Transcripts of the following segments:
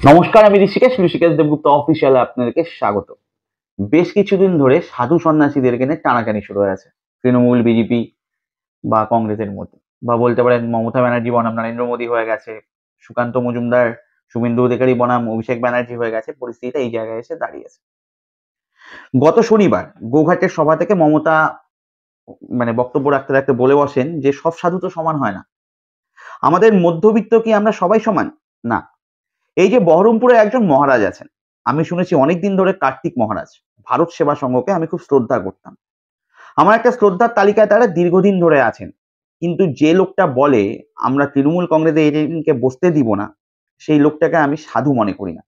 নমস্কার, আমি ঋষিকেশ দেবগুপ্ত অফিসিয়ালে আপনাদেরকে স্বাগত। বেশ কিছুদিন ধরে সাধু সন্ন্যাসীদেরকে নিয়ে টানাটানি শুরু হয়ে আছে তৃণমূল, বিজেপি বা কংগ্রেসের মধ্যে, বা বলতে পারেন মমতা ব্যানার্জি বনাম নরেন্দ্র মোদী হয়ে গেছে, সুকান্ত মজুমদার, শুভেন্দু অধিকারী বনাম অভিষেক ব্যানার্জি হয়ে গেছে। পরিস্থিতিটা এই জায়গায় এসে দাঁড়িয়েছে। গত শনিবার গোঘাটের সভা থেকে মমতা বক্তব্য রাখতে রাখতে বলে বসেন যে সব সাধু তো সমান হয় না, আমাদের মধ্যবিত্ত কি আমরা সবাই সমান না। এই যে বহরমপুরে একজন মহারাজ আছেন, আমি শুনেছি অনেকদিন ধরে কার্তিক মহারাজ, ভারত সেবা সংঘকে আমি খুব শ্রদ্ধা করতাম। আমার একটা শ্রদ্ধার তালিকায় তারা দীর্ঘদিন ধরে আছেন। কিন্তু যে লোকটা বলে আমরা তৃণমূল কংগ্রেসে এজেন্টকে বসতে দিব না, সেই লোকটাকে আমি সাধু মনে করি না।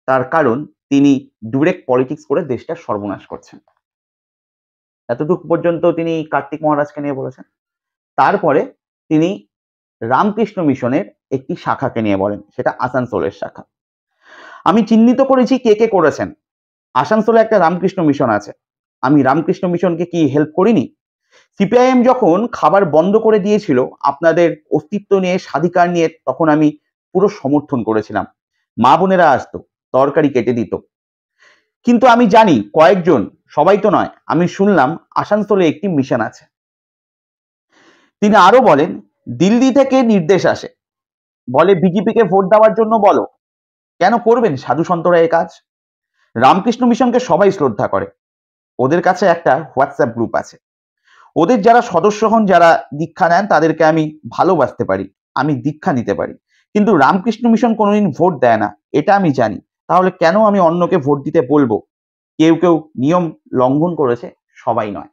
তার কারণ তিনি ডিরেক্ট পলিটিক্স করে দেশটা সর্বনাশ করছেন। এতটুকু পর্যন্ত তিনি কার্তিক মহারাজকে নিয়ে বলেছেন। তারপরে তিনি রামকৃষ্ণ মিশনের একটি শাখাকে নিয়ে বলেন, সেটা আসানসোলের শাখা। আমি চিহ্নিত করেছি কে কে করেছেন। আসানসোলে একটা রামকৃষ্ণ মিশন আছে, আমি রামকৃষ্ণ মিশনকে কি হেল্প করিনি? সিপিআইএম যখন খাবার বন্ধ করে দিয়েছিল আপনাদের অস্তিত্ব নিয়ে, স্বাধিকার নিয়ে, তখন আমি পুরো সমর্থন করেছিলাম। মা বোনেরা আসতো, তরকারি কেটে দিত। কিন্তু আমি জানি কয়েকজন, সবাই তো নয়, আমি শুনলাম আসানসোলে একটি মিশন আছে। তিনি আরো বলেন দিল্লি থেকে নির্দেশ আসে, বলে বিজেপিকে ভোট দেওয়ার জন্য বলো। কেন করবেন সাধু সন্তরা এই কাজ? রামকৃষ্ণ মিশনকে সবাই শ্রদ্ধা করে, ওদের কাছে একটা হোয়াটসঅ্যাপ গ্রুপ আছে, ওদের যারা সদস্য হন, যারা দীক্ষা নেন, তাদেরকে আমি ভালোবাসতে পারি, আমি দীক্ষা নিতে পারি। কিন্তু রামকৃষ্ণ মিশন কোনোদিন ভোট দেয় না, এটা আমি জানি। তাহলে কেন আমি অন্যকে ভোট দিতে বলবো? কেউ কেউ নিয়ম লঙ্ঘন করেছে, সবাই নয়।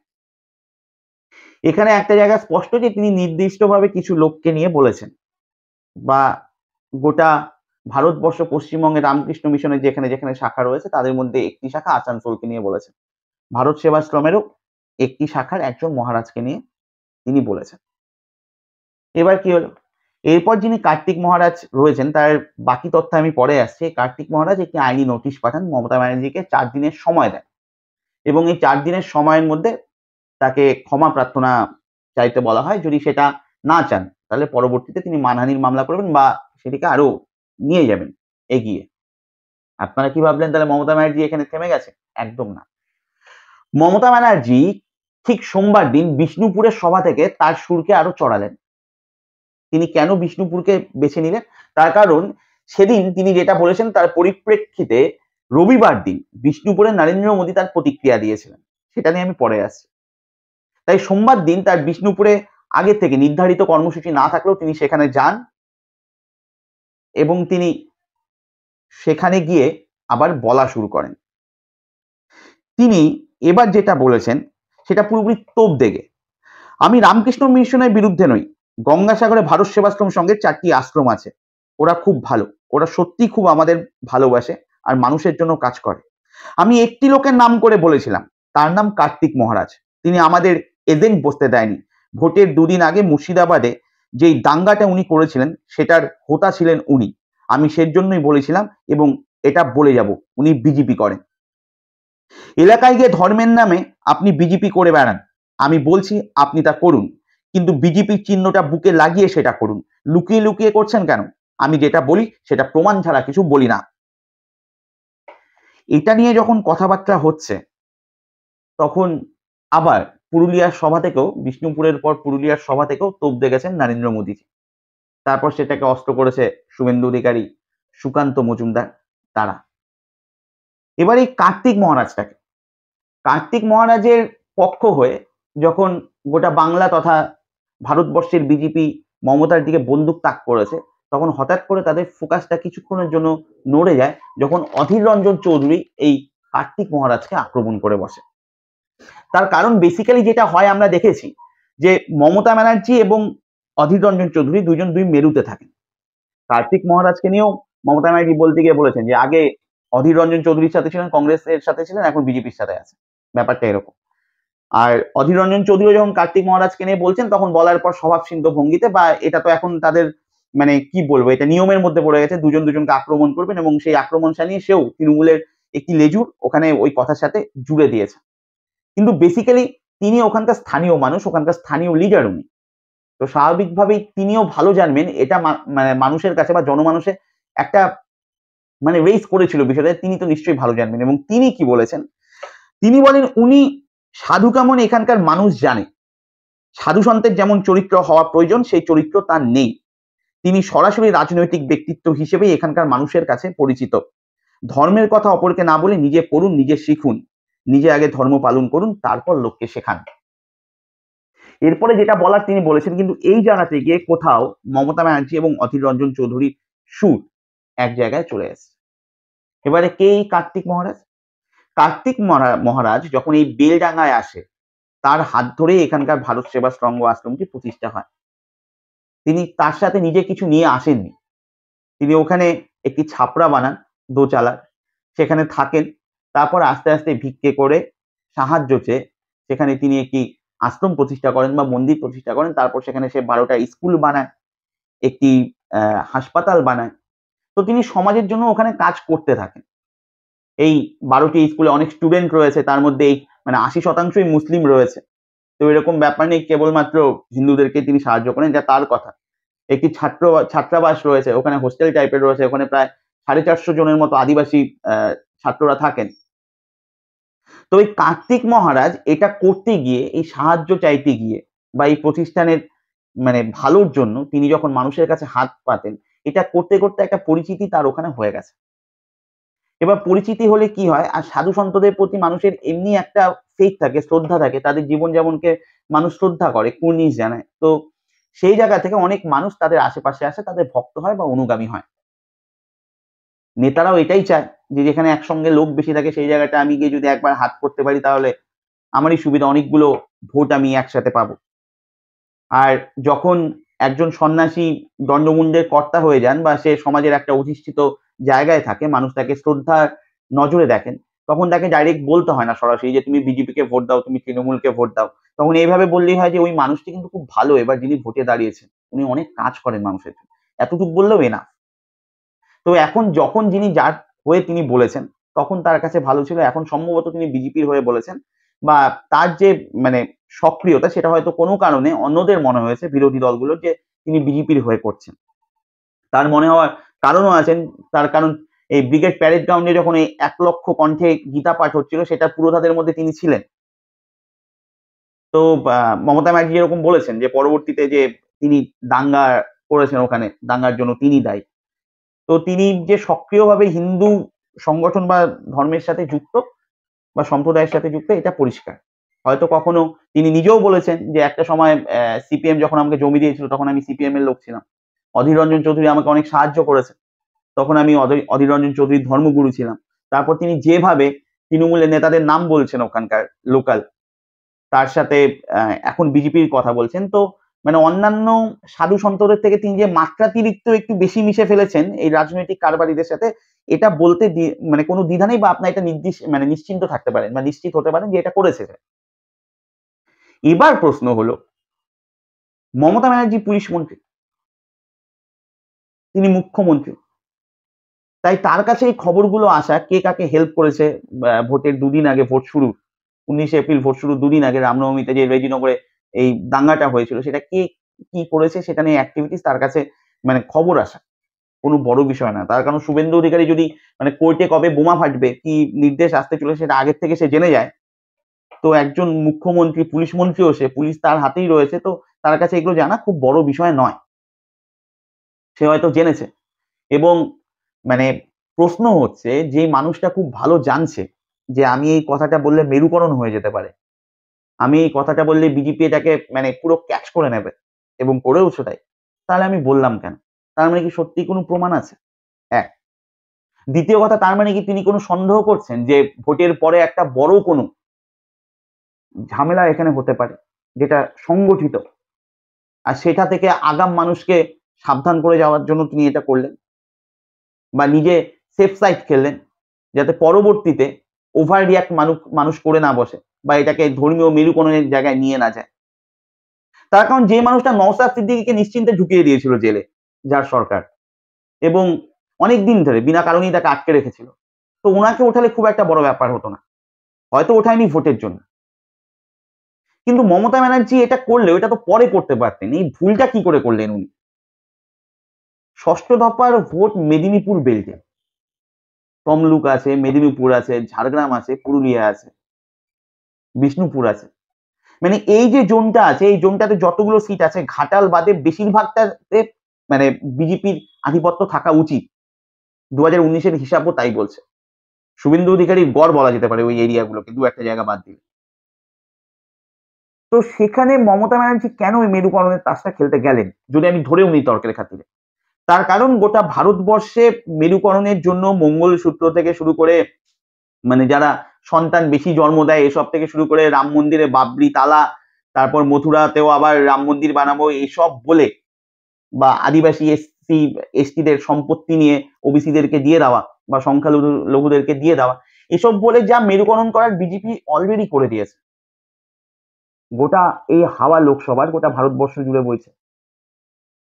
এখানে একটা জায়গা স্পষ্ট যে তিনি নির্দিষ্টভাবে কিছু লোককে নিয়ে বলেছেন, বা গোটা ভারতবর্ষ, পশ্চিমবঙ্গে রামকৃষ্ণ মিশনের যেখানে যেখানে শাখা রয়েছে তাদের মধ্যে একটি শাখা আসানসোলকে নিয়ে বলেছেন। ভারত সেবাশ্রমেরও একটি শাখার একজন মহারাজকে নিয়ে তিনি বলেছেন। এবার কি হলো? এরপর যিনি কার্তিক মহারাজ রয়েছেন তার বাকি তথ্য আমি পরে আসছি। কার্তিক মহারাজ একটি আইনি নোটিশ পাঠান, মমতা ব্যানার্জিকে 4 দিনের সময় দেন, এবং এই 4 দিনের সময়ের মধ্যে তাকে ক্ষমা প্রার্থনা চাইতে বলা হয়। যদি সেটা না চান তাহলে পরবর্তীতে তিনি মানহানির মামলা করবেন বা সেটিকে আরো নিয়ে যাবেন এগিয়ে। আপনারা কি ভাবলেন তাহলে মমতা ব্যানার্জি এখানে থেমে গেছে? একদম না। মমতা ব্যানার্জি ঠিক সোমবার দিন বিষ্ণুপুরের সভা থেকে তার সুরকে আরো চড়ালেন। তিনি কেন বিষ্ণুপুরকে বেছে নিলেন? তার কারণ সেদিন তিনি যেটা বলেছেন তার পরিপ্রেক্ষিতে রবিবার দিন বিষ্ণুপুরে নরেন্দ্র মোদী তার প্রতিক্রিয়া দিয়েছিলেন, সেটা নিয়ে আমি পরে আসছি। তাই সোমবার দিন তার বিষ্ণুপুরে আগে থেকে নির্ধারিত কর্মসূচি না থাকলেও তিনি সেখানে যান, এবং তিনি সেখানে গিয়ে আবার বলা শুরু করেন। তিনি এবার যেটা বলেছেন সেটা পুরোপুরি তোপ দেগে। আমি রামকৃষ্ণ মিশনের বিরুদ্ধে নই, গঙ্গাসাগরে ভারত সেবাশ্রম সঙ্গে 4টি আশ্রম আছে, ওরা খুব ভালো, ওরা সত্যি খুব আমাদের ভালোবাসে আর মানুষের জন্য কাজ করে। আমি একটি লোকের নাম করে বলেছিলাম, তার নাম কার্তিক মহারাজ। তিনি আমাদের এজেন্ট বসতে দেয়নি। ভোটের 2 দিন আগে মুর্শিদাবাদে যেই দাঙ্গাটা উনি করেছিলেন সেটার হোতা ছিলেন উনি। আমি সেজন্যই বলেছিলাম, এবং এটা বলে যাব, উনি বিজেপি করেন। এলাকায় গিয়ে ধর্মের নামে আপনি বিজেপি করে বেড়ান, আমি বলছি আপনি তা করুন, কিন্তু বিজেপির চিহ্নটা বুকে লাগিয়ে সেটা করুন। লুকিয়ে লুকিয়ে করছেন কেন? আমি যেটা বলি সেটা প্রমাণ ছাড়া কিছু বলি না। এটা নিয়ে যখন কথাবার্তা হচ্ছে, তখন আবার পুরুলিয়ার সভা থেকেও, বিষ্ণুপুরের পর পুরুলিয়ার সভা থেকেও তোপ দেখেছেন নরেন্দ্র মোদীজি। তারপর সেটাকে অস্ত্র করেছে শুভেন্দু অধিকারী, সুকান্ত মজুমদার, তারা। এবার এই কার্তিক মহারাজের পক্ষ হয়ে যখন গোটা বাংলা তথা ভারতবর্ষের বিজেপি মমতার দিকে বন্দুক তাক করেছে, তখন হঠাৎ করে তাদের ফোকাসটা কিছুক্ষণের জন্য নড়ে যায় যখন অধীর রঞ্জন চৌধুরী এই কার্তিক মহারাজকে আক্রমণ করে বসে। তার কারণ বেসিক্যালি যেটা হয় আমরা দেখেছি যে মমতা ব্যানার্জি এবং অধীর রঞ্জন চৌধুরী দুজন দুই মেরুতে থাকেন। কার্তিক মহারাজকে নিয়েও মমতা ব্যানার্জি বলতে গিয়ে বলেছেন যে আগে অধীর রঞ্জন চৌধুরীর সাথে ছিলেন, কংগ্রেসের সাথে ছিলেন, এখন বিজেপির সাথে আছে, ব্যাপারটা এরকম। আর অধীর রঞ্জন চৌধুরী যখন কার্তিক মহারাজকে নিয়ে বলছেন তখন বলার পর স্বভাবসিদ্ধ ভঙ্গিতে, বা এটা তো এখন তাদের কি বলবো, এটা নিয়মের মধ্যে পড়ে গেছে, দুজন দুজনকে আক্রমণ করবেন, এবং সেই আক্রমণ শানিয়ে সেও তৃণমূলের একটি লেজুর ওখানে ওই কথার সাথে জুড়ে দিয়েছে। কিন্তু বেসিক্যালি তিনি ওখানকার স্থানীয় মানুষ, ওখানকার স্থানীয় লিডার উনি, তো স্বাভাবিকভাবেই তিনিও ভালো জানবেন এটা মানুষের কাছে বা জনমানুষে একটা মানে রেইজ করেছিল বিষয়টা, তিনি তো নিশ্চয়ই ভালো জানবেন। এবং তিনি কি বলেছেন, তিনি বলেন উনি সাধু কেমন এখানকার মানুষ জানে, সাধু সন্তের যেমন চরিত্র হওয়া প্রয়োজন সেই চরিত্র তার নেই। তিনি সরাসরি রাজনৈতিক ব্যক্তিত্ব হিসেবেই এখানকার মানুষের কাছে পরিচিত। ধর্মের কথা অপরকে না বলে নিজে পড়ুন, নিজে শিখুন, নিজে আগে ধর্ম পালন করুন, তারপর লোককে শেখান। এরপরে যেটা বলার তিনি বলেছেন, কিন্তু এই জায়গাতে গিয়ে কোথাও মমতা ব্যানার্জি এবং অধীর রঞ্জন চৌধুরীর সুর এক জায়গায় চলে এসেছে। এবারে কে এই কার্তিক মহারাজ? কার্তিক মহারাজ যখন এই বেলডাঙ্গায় আসে, তার হাত ধরে এখানকার ভারত সেবাশ্রম আশ্রমটি প্রতিষ্ঠা হয়। তিনি তার সাথে নিজে কিছু নিয়ে আসেননি, তিনি ওখানে একটি ছাপরা বানান দোচালার, সেখানে থাকেন, তারপর আস্তে আস্তে ভিক্ষে করে সাহায্য চেয়ে সেখানে তিনি একটি আশ্রম প্রতিষ্ঠা করেন বা মন্দির প্রতিষ্ঠা করেন। তারপর সেখানে সে 12টা স্কুল বানায়, একটি হাসপাতাল বানায়। তো তিনি সমাজের জন্য ওখানে কাজ করতে থাকেন। এই 12টি স্কুলে অনেক স্টুডেন্ট রয়েছে, তার মধ্যে এই মানে 80% মুসলিম রয়েছে। তো এরকম ব্যাপার নেই কেবলমাত্র হিন্দুদেরকে তিনি সাহায্য করেন, যা তার কথা। একটি ছাত্রাবাস রয়েছে, ওখানে হোস্টেল টাইপের রয়েছে, ওখানে প্রায় 450 জনের মতো আদিবাসী ছাত্ররা থাকেন। তো এই কার্তিক মহারাজ এটা করতে গিয়ে, এই সাহায্য চাইতে গিয়ে বা এই প্রতিষ্ঠানের মানে ভালোর জন্য তিনি যখন মানুষের কাছে হাত পাতেন, এটা করতে করতে একটা পরিচিতি তার ওখানে হয়ে গেছে। এবার পরিচিতি হলে কি হয়, আর সাধু সন্তদের প্রতি মানুষের এমনি একটা ফেথ থাকে, শ্রদ্ধা থাকে, তাদের জীবনযাপনকে মানুষ শ্রদ্ধা করে, কুর্নিশ জানায়। তো সেই জায়গা থেকে অনেক মানুষ তাদের আশেপাশে আসে, তাদের ভক্ত হয় বা অনুগামী হয়। নেতারাও এটাই চায় যে যেখানে একসঙ্গে লোক বেশি থাকে সেই জায়গাটা আমি গিয়ে যদি একবার হাত করতে পারি তাহলে আমারই সুবিধা, অনেকগুলো ভোট আমি একসাথে পাবো। আর যখন একজন সন্ন্যাসী দণ্ডমুণ্ডের কর্তা হয়ে যান বা সে সমাজের একটা অধিষ্ঠিত জায়গায় থাকে, মানুষ তাকে শ্রদ্ধার নজরে দেখেন, তখন তাকে ডাইরেক্ট বলতে হয় না সরাসরি যে তুমি বিজেপিকে ভোট দাও, তুমি তৃণমূলকে ভোট দাও। তখন এইভাবে বললেই হয় যে ওই মানুষটি কিন্তু খুব ভালো, এবার যিনি ভোটে দাঁড়িয়েছেন উনি অনেক কাজ করেন মানুষের জন্য, এতটুকু বললেও এনাফ। তো এখন যখন যিনি যার হয়ে তিনি বলেছেন তখন তার কাছে ভালো ছিল, এখন সম্ভবত তিনি বিজেপির হয়ে বলেছেন বা তার যে মানে সক্রিয়তা সেটা হয়তো কোনো কারণে অন্যদের মনে হয়েছে, বিরোধী দলগুলোর, যে তিনি বিজেপির হয়ে করছেন। তার মনে হওয়ার কারণও আছেন, তার কারণ এই ব্রিগেড প্যারেড গ্রাউন্ডে যখন এই 1 লক্ষ কণ্ঠে গীতা পাঠ হচ্ছিল সেটা পুরোধাদের মধ্যে তিনি ছিলেন। তো মমতা ব্যানার্জি এরকম বলেছেন যে পরবর্তীতে যে তিনি দাঙ্গা করেছেন, ওখানে দাঙ্গার জন্য তিনি দায়ী। তো তিনি যে সক্রিয়ভাবে হিন্দু সংগঠন বা ধর্মের সাথে যুক্ত বা সম্প্রদায়ের সাথে যুক্ত, এটা পরিষ্কার। হয়তো কখনো তিনি নিজেও বলেছেন যে একটা সময় সিপিএম যখন আমাকে জমি দিয়েছিল তখন আমি সিপিএম এর লোক ছিলাম। অধীর রঞ্জন চৌধুরী আমাকে অনেক সাহায্য করেছে, তখন আমি অধীর রঞ্জন চৌধুরীর ধর্মগুরু ছিলাম। তারপর তিনি যেভাবে তৃণমূলের নেতাদের নাম বলছেন ওখানকার লোকাল, তার সাথে এখন বিজেপির কথা বলছেন, তো মানে অন্যান্য সাধু সন্তদের থেকে তিনি যে মাত্রাতিরিক্ত একটু বেশি মিশে ফেলেছেন এই রাজনৈতিক কারবারিদের সাথে, এটা বলতে মানে কোনো দ্বিধা নেই বা আপনার এটা মানে নিশ্চিন্ত থাকতে পারেন বা নিশ্চিত হতে পারেন যে এটা করেছে। এবার প্রশ্ন হলো, মমতা ব্যানার্জি পুলিশ মন্ত্রী, তিনি মুখ্যমন্ত্রী, তাই তার কাছে এই খবরগুলো আসা, কে কাকে হেল্প করেছে ভোটের দুদিন আগে, ভোট শুরু 19 এপ্রিল ভোট শুরু দুদিন আগে রামনবমীতে যে রেজিনগরে এই দাঙ্গাটা হয়েছিল, সেটা কে কি করেছে সেটা নিয়ে অ্যাক্টিভিটিস তার কাছে মানে খবর আসা কোনো বড় বিষয় না। তার কারণ শুভেন্দু অধিকারী যদি মানে কোর্টে কবে বোমা ফাটবে, কি নির্দেশ আসতে চলেছে সেটা আগের থেকে সে জেনে যায়, তো একজন মুখ্যমন্ত্রী, পুলিশ মন্ত্রীও সে, পুলিশ তার হাতেই রয়েছে, তো তার কাছে এগুলো জানা খুব বড় বিষয় নয়। সে হয়তো জেনেছে। এবং মানে প্রশ্ন হচ্ছে, যে মানুষটা খুব ভালো জানছে যে আমি এই কথাটা বললে মেরুকরণ হয়ে যেতে পারে, আমি এই কথাটা বললে বিজেপি এটাকে মানে পুরো ক্যাচ করে নেবে এবং করেওছে তাই, তাহলে আমি বললাম কেন? তার মানে কি সত্যি কোনো প্রমাণ আছে? এক। দ্বিতীয় কথা, তার মানে কি তিনি কোনো সন্দেহ করছেন যে ভোটের পরে একটা বড় কোনো ঝামেলা এখানে হতে পারে যেটা সংগঠিত, আর সেটা থেকে আগাম মানুষকে সাবধান করে যাওয়ার জন্য তিনি এটা করলেন বা নিজে সেফ সাইড খেললেন, যাতে পরবর্তীতে ওভার রিয়াক্ট মানুষ করে না বসে বা এটাকে ধর্মীয় মেরুকরণের জায়গায় নিয়ে না যায়। তার কারণ যে মানুষটা নওশাদ সিদ্দিকীকে নিশ্চিন্তে ঢুকিয়ে দিয়েছিল জেলে, যার সরকার, এবং অনেকদিন ধরে বিনা কারণেই তাকে আটকে রেখেছিল, তো ওনাকে ওঠালে খুব একটা বড় ব্যাপার হতো না, হয়তো ওঠায়নি ভোটের জন্য। কিন্তু মমতা ব্যানার্জি এটা করলেও এটা তো পরে করতে পারতেন, এই ভুলটা কি করে করলেন উনি? ষষ্ঠ দফার ভোট মেদিনীপুর বেল্টে, তমলুক আছে, মেদিনীপুর আছে, ঝাড়গ্রাম আছে, পুরুলিয়া আছে, বিষ্ণুপুর আছে। মানে এই যে জোনটা আছে, এই জোনটাতে যতগুলো সিট আছে ঘাটাল বাদে বেশিরভাগটাতে মানে বিজেপির আধিপত্য থাকা উচিত। 2019-এর হিসাবও তাই বলছে। শুভেন্দু অধিকারীর গড় বলা যেতে পারে ওই এরিয়াগুলোকে, দু একটা জায়গা বাদ দিলে। তো সেখানে মমতা ব্যানার্জি কেন ওই মেরুকরণের তাসটা খেলতে গেলেন, যদি আমি ধরেও নিই তর্কের খাতিরে? তার কারণ গোটা ভারতবর্ষে মেরুকরণের জন্য মঙ্গলসূত্র থেকে শুরু করে মানে যারা সন্তান বেশি জন্ম দেয় এসব থেকে শুরু করে রাম মন্দিরে বাবরি তালা, তারপর মথুরাতেও আবার রাম মন্দির বানাবো এসব বলে, বা আদিবাসী এসটিদের সম্পত্তি নিয়ে ওবিসিদেরকে দিয়ে দেওয়া বা সংখ্যালঘুদেরকে দিয়ে দেওয়া, এসব বলে যা মেরুকরণ করার বিজেপি অলরেডি করে দিয়েছে। গোটা এই হাওয়া লোকসভার গোটা ভারতবর্ষ জুড়ে বইছে,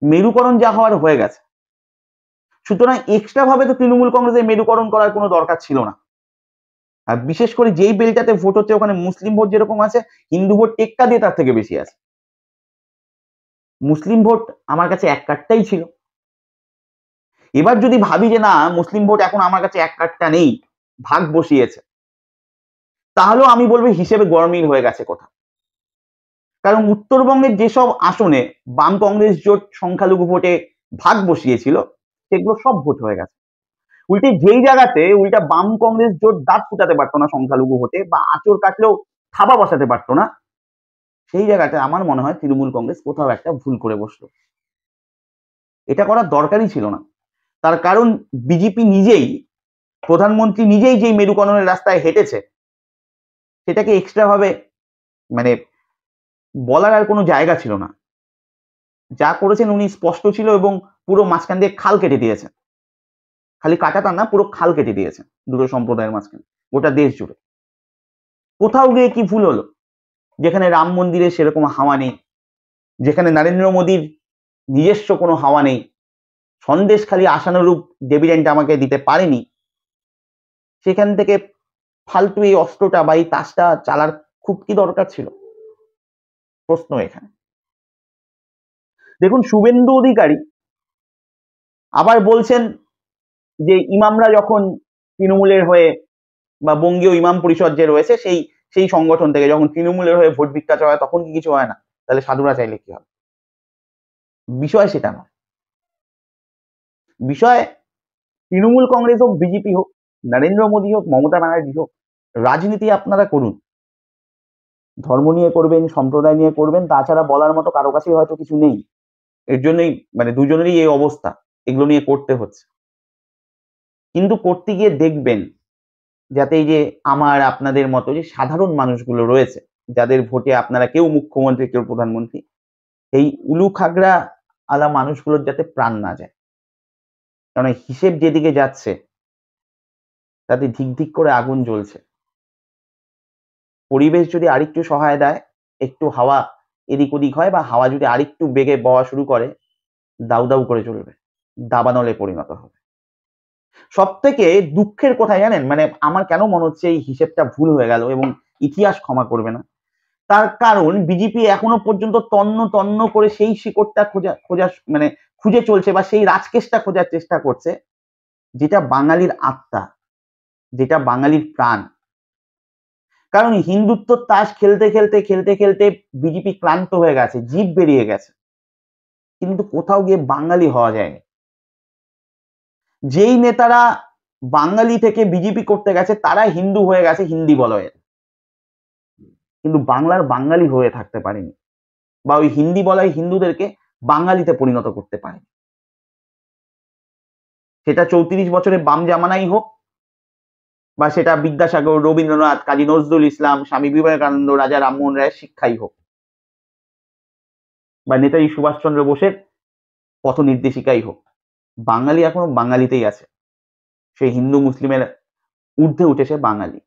মেরুকরণ যা হওয়ার হয়ে গেছে। সুতরাং এক্সট্রা ভাবে তো তৃণমূল কংগ্রেসের মেরুকরণ করার কোনো দরকার ছিল না। আর বিশেষ করে যেই বেলটাতে ভোট হচ্ছে ওখানে মুসলিম ভোট যেরকম আছে, হিন্দু ভোট টেক্কা দিয়ে তার থেকে বেশি আছে। মুসলিম ভোট আমার কাছে এক কাঠটাই ছিল। এবার যদি ভাবি যে না মুসলিম ভোট এখন আমার কাছে এক কাঠটা নেই, ভাগ বসিয়েছে, তাহলেও আমি বলবো হিসেবে গরমিল হয়ে গেছে কোথাও। কারণ উত্তরবঙ্গের যেসব আসনে বাম কংগ্রেস জোট সংখ্যালঘু ভোটে ভাগ বসিয়েছিল সেগুলো সব ভোট হয়ে গেছে। উল্টে যেই জায়গাতে উল্টা বাম কংগ্রেস জোট দাঁত ফুটাতে পারতো না সংখ্যালঘু ভোটে, বা আঁচড় কাটলেও থাবা বসাতে পারতো না, সেই জায়গাতে আমার মনে হয় তৃণমূল কংগ্রেস কোথাও একটা ভুল করে বসলো। এটা করার দরকারই ছিল না। তার কারণ বিজেপি নিজেই, প্রধানমন্ত্রী নিজেই যেই মেরুকরণের রাস্তায় হেঁটেছে সেটাকে এক্সট্রা ভাবে মানে বলার আর কোনো জায়গা ছিল না। যা করেছেন উনি স্পষ্ট ছিল, এবং পুরো মাঝখান দিয়ে খাল কেটে দিয়েছেন। খালি কাটাটা না, পুরো খাল কেটে দিয়েছেন দুটো সম্প্রদায়ের মাঝখানে, গোটা দেশ জুড়ে। কোথাও গিয়ে কি ভুল হলো? যেখানে রাম মন্দিরে সেরকম হাওয়া নেই, যেখানে নরেন্দ্র মোদীর নিজস্ব কোনো হাওয়া নেই, সন্দেশ খালি আশানুরূপ ডিভিডেন্ড আমাকে দিতে পারেনি, সেখান থেকে ফালতু এই অস্ত্রটা বা এই তাসটা চালার খুব কি দরকার ছিল? প্রশ্ন এখানে। দেখুন শুভেন্দু অধিকারী আবার বলছেন যে ইমামরা যখন তৃণমূলের হয়ে বা বঙ্গীয় ইমাম পরিষদ যে রয়েছে সেই সংগঠন থেকে যখন তৃণমূলের হয়ে ভোট ভিক্ষা চাওয়া হয় তখন কি কিছু হয় না? তাহলে সাধুরা চাইলে কি হবে? বিষয় সেটা নয়। বিষয় তৃণমূল কংগ্রেস হোক, বিজেপি হোক, নরেন্দ্র মোদী হোক, মমতা ব্যানার্জি হোক, রাজনীতি আপনারা করুন, ধর্ম নিয়ে করবেন, সম্প্রদায় নিয়ে করবেন, তাছাড়া বলার মতো কারো কাছেই হয়তো কিছু নেই। এর জন্যই মানে দুজনেরই এই অবস্থা, এগুলো নিয়ে করতে হচ্ছে। কিন্তু করতে গিয়ে দেখবেন যাতে এই যে আমার আপনাদের মতো যে সাধারণ মানুষগুলো রয়েছে, যাদের ভোটে আপনারা কেউ মুখ্যমন্ত্রী কেউ প্রধানমন্ত্রী, এই উলু খাগড়া আলা মানুষগুলোর যাতে প্রাণ না যায়। কারণ হিসেব যেদিকে যাচ্ছে তাতে ধিক ধিক করে আগুন জ্বলছে। পরিবেশ যদি আরেকটু সহায় দেয়, একটু হাওয়া এদিক ওদিক হয়, বা হাওয়া যদি আরেকটু বেগে বওয়া শুরু করে, দাউ দাউ করে চলবে, দাবানলে পরিণত হবে। সব থেকে দুঃখের কোথায় জানেন? মানে আমার কেন মনে হচ্ছে এই হিসেবটা ভুল হয়ে গেল, এবং ইতিহাস ক্ষমা করবে না। তার কারণ বিজেপি এখনো পর্যন্ত তন্ন তন্ন করে সেই শিকড়টা খোঁজা মানে খুঁজে চলছে, বা সেই রাজকেশটা খোঁজার চেষ্টা করছে, যেটা বাঙালির আত্মা, যেটা বাঙালির প্রাণ। কারণ হিন্দুত্ব তাস খেলতে খেলতে খেলতে খেলতে বিজেপি ক্লান্ত হয়ে গেছে, জিভ বেরিয়ে গেছে, কিন্তু কোথাও গিয়ে বাঙালি হওয়া যায়নি। যেই নেতারা বাঙালি থেকে বিজেপি করতে গেছে তারা হিন্দু হয়ে গেছে হিন্দি বলয়ের, কিন্তু বাংলার বাঙালি হয়ে থাকতে পারেনি, বা ওই হিন্দি বলয় হিন্দুদেরকে বাঙালিতে পরিণত করতে পারেনি। সেটা 34 বছরে বাম জামানাই হোক, বা সেটা বিদ্যাসাগর, রবীন্দ্রনাথ, কাজী নজরুল ইসলাম, স্বামী বিবেকানন্দ, রাজা রামমোহন রায়ের শিক্ষাই হোক, বা নেতাজি সুভাষচন্দ্র বোসের পথ নির্দেশিকাই হোক, বাঙালি এখনো বাঙালিতেই আছে। সে হিন্দু মুসলিমের ঊর্ধ্বে উঠেছে বাঙালি।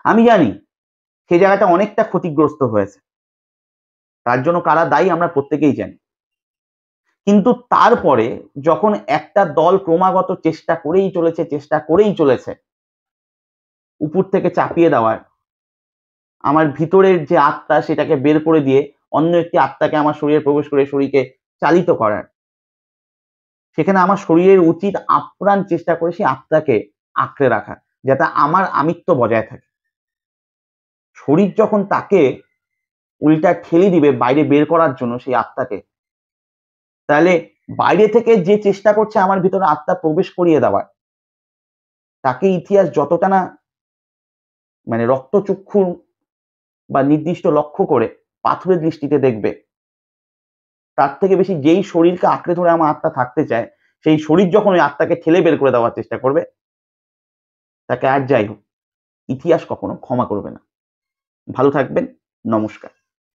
আমি জানি সে জায়গাটা অনেকটা ক্ষতিগ্রস্ত হয়েছে, তার জন্য কারা দায়ী আমরা প্রত্যেকেই জানি। কিন্তু তারপরে যখন একটা দল ক্রমাগত চেষ্টা করেই চলেছে উপর থেকে চাপিয়ে দেওয়ার, আমার ভিতরের যে আত্মা সেটাকে বের করে দিয়ে অন্য একটি আত্মাকে আমার শরীরে প্রবেশ করে শরীরকে চালিত করার, সেখানে আমার শরীরের উচিত আপ্রাণ চেষ্টা করে সেই আত্মাকে আঁকড়ে রাখা, যাতে আমার আমিত্ব বজায় থাকে। শরীর যখন তাকে উল্টা ঠেলে দিবে বাইরে বের করার জন্য সেই আত্মাকে, তাহলে বাইরে থেকে যে চেষ্টা করছে আমার ভিতরে আত্মা প্রবেশ করিয়ে দেওয়ার, তাকে ইতিহাস যতটা না মানে রক্তচক্ষু বা নির্দিষ্ট লক্ষ্য করে পাথরের দৃষ্টিতে দেখবে, তার থেকে বেশি যেই শরীরকে আঁকড়ে ধরে আমার আত্মা থাকতে চায়, সেই শরীর যখন ওই আত্মাকে ঠেলে বের করে দেওয়ার চেষ্টা করবে, তাকে আর যাই হোক ইতিহাস কখনো ক্ষমা করবে না। ভালো থাকবেন। নমস্কার।